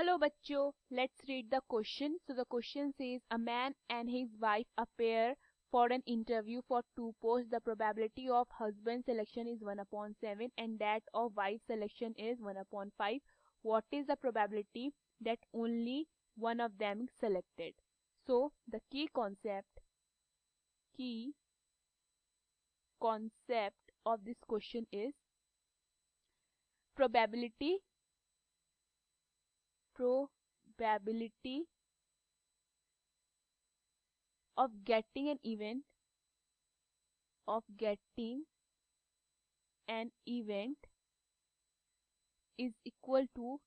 Hello bachcho, let's read the question. So the question says a man and his wife appear for an interview for two posts. The probability of husband selection is 1/7 and that of wife selection is 1/5. What is the probability that only one of them is selected? So the key concept of this question is probability of getting an event is equal to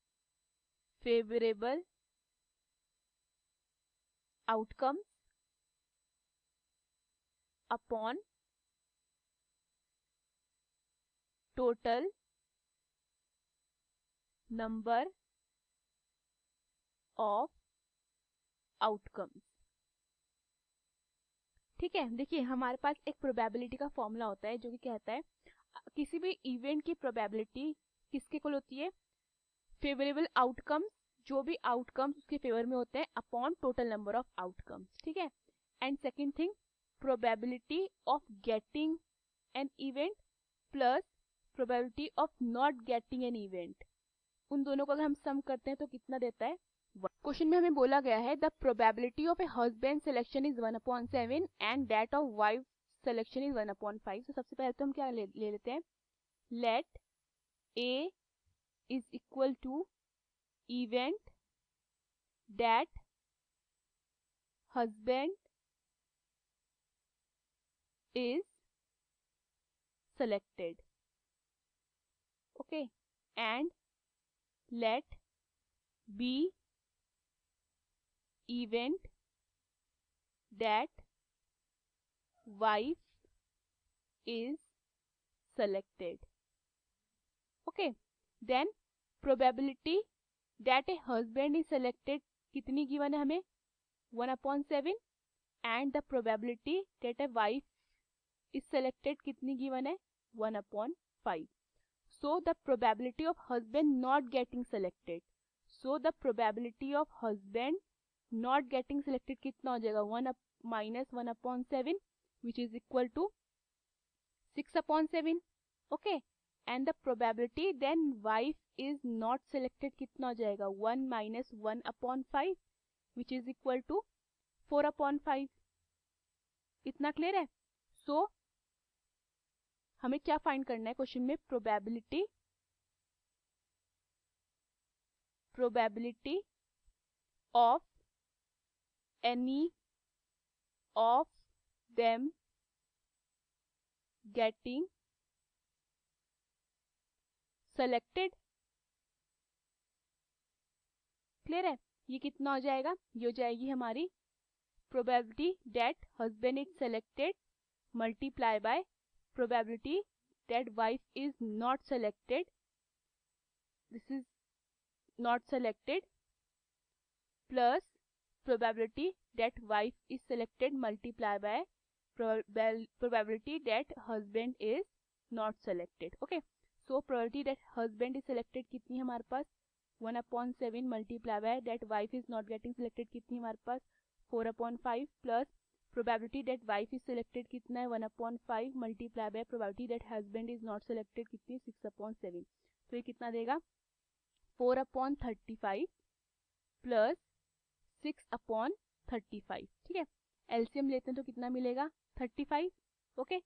favorable outcomes upon total number of outcomes. ठीक है, देखिए हमारे पास एक probability का formula होता है जो कि कहता है किसी भी इवेंट की प्रोबेबिलिटी किसके इक्वल होती है, फेवरेबल आउटकम्स, जो भी आउटकम्स उसके फेवर में होते हैं upon total number of outcomes. ठीक है. And second thing, probability of getting an event plus probability of not getting an event. उन दोनों को अगर हम सम करते हैं तो कितना देता है. क्वेश्चन में हमें बोला गया है the probability of a husband selection is 1/7 and that of wife selection is 1/5. तो सबसे पहले तो हम क्या ले लेते हैं, let A is equal to event that husband is selected. Okay, and let B event that wife is selected. Okay, then probability that a husband is selected कितनी given है हमें, 1/7 and the probability that a wife is selected कितनी given है, 1/5. So the probability of husband not getting selected. So the probability of husband not getting selected कितना हो जाएगा, 1 minus 1/7 which is equal to 6/7. Okay, and the probability then wife is not selected कितना हो जाएगा, 1 minus 1/5 which is equal to 4/5. इतना clear है. So हमें क्या फाइंड करना है क्वेश्चन में, probability of any of them getting selected. Clear है. ये कितना हो जाएगा, ये हो जाएगी हमारी probability that husband is selected multiply by probability that wife is not selected, this is not selected, plus probability that wife is selected multiply by probability that husband is not selected. Okay, so probability that husband is selected कितनी हमारे पास, 1/7 multiply by that wife is not getting selected कितनी हमारे पास, 4/5 plus probability that wife is selected कितना है, 1/5 multiply by probability that husband is not selected कितनी, 6/7. तो ये कितना देगा, 4/35 प्लस 6/35. ठीक है. एलसीएम लेते हैं तो कितना मिलेगा, 35. ओके,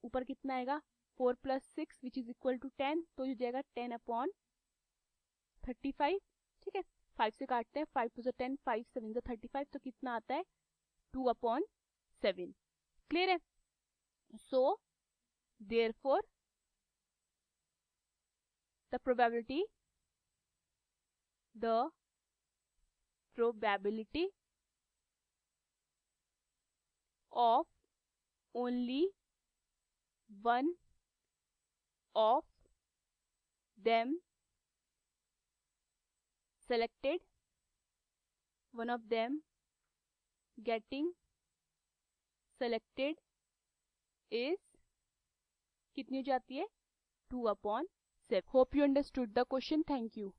ऊपर कितना आएगा, 4 plus 6 which is equal to 10, तो हो जाएगा 10/35. ठीक है, 5 से काटते हैं, 5 to 10, 5 7 to 35, तो कितना आता है, 2/7. क्लियर है. So therefore the probability of only one of them selected, one of them getting selected is कितनी हो जाती है, 2/7. Hope you understood the question. Thank you.